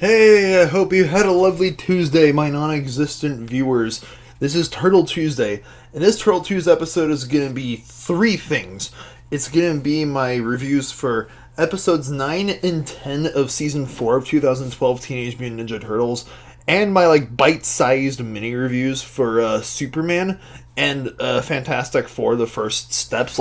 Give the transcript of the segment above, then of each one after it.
Hey, I hope you had a lovely Tuesday, my non-existent viewers. This is Turtle Tuesday, and this Turtle Tuesday episode is going to be three things. It's going to be my reviews for episodes 9 and 10 of Season 4 of 2012 Teenage Mutant Ninja Turtles, and my bite-sized mini-reviews for Superman and Fantastic Four, the first steps.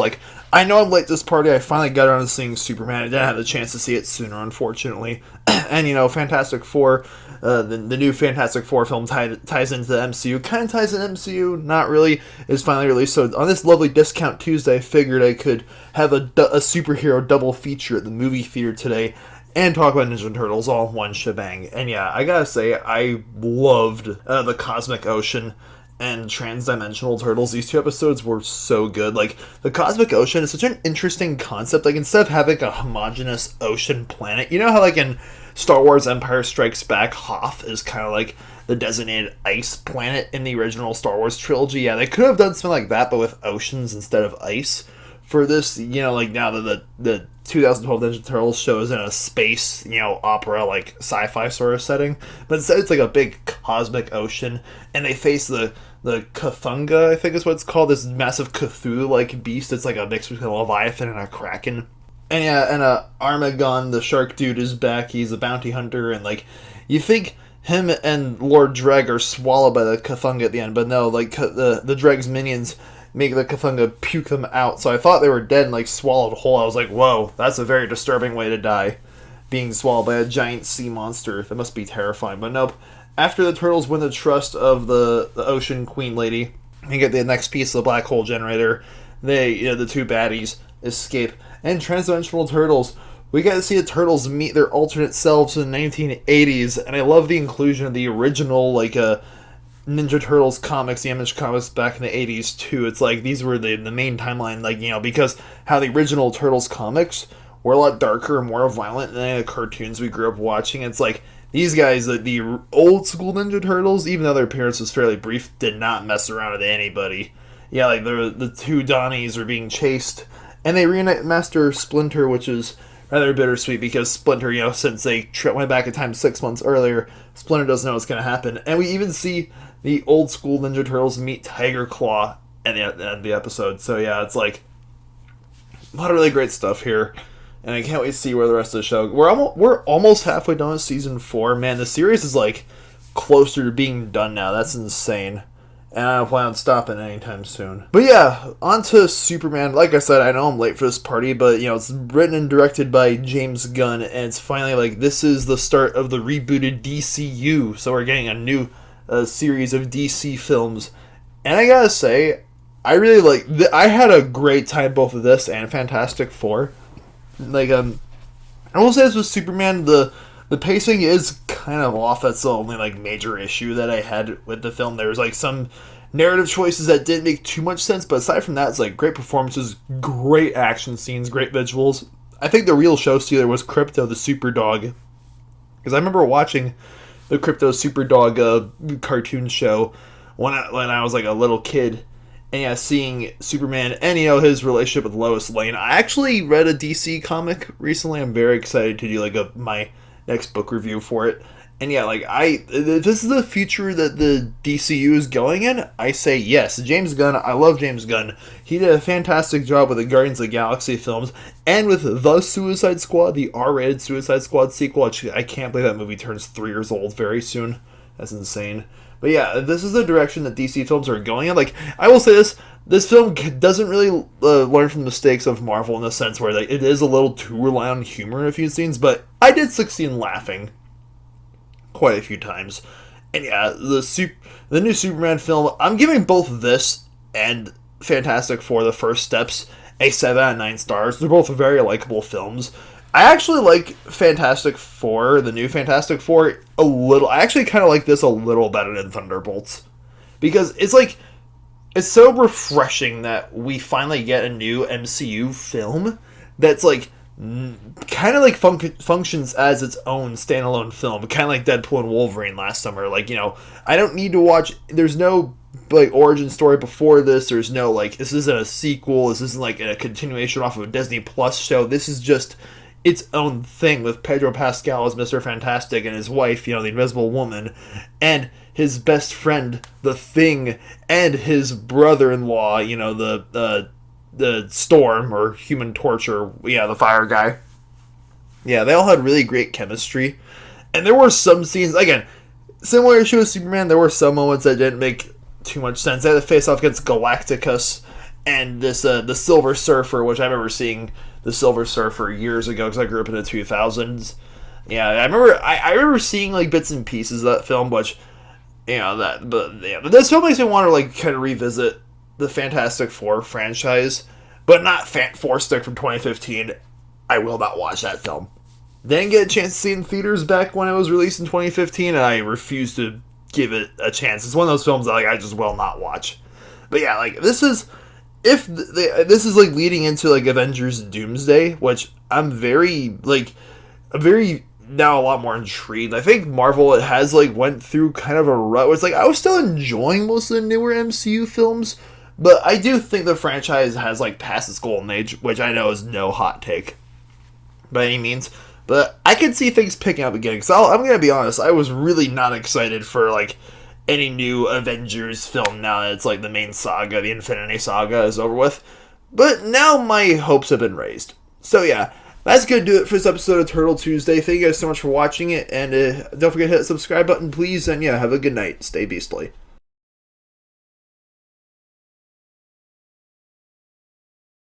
I know I'm late to this party. I finally got around to seeing Superman. I didn't have the chance to see it sooner, unfortunately. And, Fantastic Four, the new Fantastic Four film ties into the MCU. Kind of ties into the MCU, not really. It's finally released. So on this lovely Discount Tuesday, I figured I could have a superhero double feature at the movie theater today and talk about Ninja Turtles all in one shebang. And yeah, I gotta say, I loved the Cosmic Ocean and Transdimensional Turtles. These two episodes were so good. The Cosmic Ocean is such an interesting concept. Instead of having a homogeneous ocean planet, you know how in Star Wars Empire Strikes Back, Hoth is kind of the designated ice planet in the original Star Wars trilogy? Yeah, they could have done something like that, but with oceans instead of ice. For this, now that the 2012 Ninja Turtles shows in a space, opera, sci-fi sort of setting. But instead it's a big cosmic ocean, and they face the Cthulhu, I think is what it's called, this massive Cthulhu-like beast. It's a mix between a Leviathan and a Kraken. And yeah, and Armagon, the shark dude, is back. He's a bounty hunter, and you think him and Lord Dreg are swallowed by the Cthulhu at the end, but no, the Dreg's minions make the Cthulhu puke them out. So I thought they were dead and swallowed whole. I was like, whoa, that's a very disturbing way to die, being swallowed by a giant sea monster. That must be terrifying. But nope. After the turtles win the trust of the Ocean Queen Lady and get the next piece of the black hole generator, the two baddies escape. And Transdimensional Turtles, we get to see the turtles meet their alternate selves in the 1980s, and I love the inclusion of the original Ninja Turtles comics, the Image comics back in the 80s too. It's these were the main timeline, because how the original Turtles comics were a lot darker and more violent than any of the cartoons we grew up watching. It's these guys, the old school Ninja Turtles, even though their appearance was fairly brief, did not mess around with anybody. Yeah, the two Donnies are being chased, and they reunite Master Splinter, which is rather bittersweet because Splinter, since they went back in time 6 months earlier, Splinter doesn't know what's going to happen. And we even see the old school Ninja Turtles meet Tiger Claw at the end of the episode. So yeah, it's a lot of really great stuff here, and I can't wait to see where the rest of the show. We're almost halfway done with season 4. Man, the series is closer to being done now. That's insane. And I don't plan on stopping anytime soon. But yeah, on to Superman. Like I said, I know I'm late for this party, but it's written and directed by James Gunn, and it's finally this is the start of the rebooted DCU. So we're getting a new series of DC films. And I gotta say, I really I had a great time both of this and Fantastic Four. I will say this with Superman, the pacing is kind of off. That's the only major issue that I had with the film. There was some narrative choices that didn't make too much sense, but aside from that, it's great performances, great action scenes, great visuals. I think the real show stealer was Crypto the Super Dog, because I remember watching the Crypto Super Dog cartoon show when I was a little kid. And yeah, seeing Superman and, his relationship with Lois Lane. I actually read a DC comic recently. I'm very excited to do my next book review for it. And yeah, if this is the future that the DCU is going in, I say yes. James Gunn, I love James Gunn. He did a fantastic job with the Guardians of the Galaxy films and with The Suicide Squad, the R-rated Suicide Squad sequel. I can't believe that movie turns 3 years old very soon. That's insane. But yeah, this is the direction that DC films are going in. I will say this film doesn't really learn from the mistakes of Marvel in the sense where it is a little too reliant on humor in a few scenes, but I did succeed in laughing quite a few times. And yeah, the new Superman film, I'm giving both this and Fantastic Four, the first steps, a 7 out of 9 stars. They're both very likable films. I actually like Fantastic Four, the new Fantastic Four, a little. I actually kind of like this a little better than Thunderbolts. Because it's so refreshing that we finally get a new MCU film that's kind of functions as its own standalone film. Kind of like Deadpool and Wolverine last summer. I don't need to watch, there's no origin story before this. There's no this isn't a sequel. This isn't a continuation off of a Disney Plus show. This is just its own thing with Pedro Pascal as Mr. Fantastic and his wife, the Invisible Woman, and his best friend, the Thing, and his brother-in-law, the Storm, or Human Torch, or, the fire guy. Yeah, they all had really great chemistry. And there were some scenes, again, similar to Superman, there were some moments that didn't make too much sense. They had to face off against Galacticus and this the Silver Surfer, which I remember seeing the Silver Surfer years ago because I grew up in the 2000s. Yeah, I remember seeing like bits and pieces of that film, which but this film makes me want to kind of revisit the Fantastic Four franchise, but not Four Stick from 2015. I will not watch that film. Didn't get a chance to see it in theaters back when it was released in 2015, and I refuse to give it a chance. It's one of those films that I just will not watch. But yeah, this is leading into Avengers Doomsday, which I'm very now a lot more intrigued. I think Marvel has went through kind of a rut where it's I was still enjoying most of the newer MCU films, but I do think the franchise has past its golden age, which I know is no hot take by any means. But I can see things picking up again, because I'm going to be honest, I was really not excited for, any new Avengers film now that it's, the main saga, the Infinity Saga, is over with. But now my hopes have been raised. So yeah, that's going to do it for this episode of Turtle Tuesday. Thank you guys so much for watching it, and don't forget to hit the subscribe button, please, and yeah, have a good night. Stay beastly.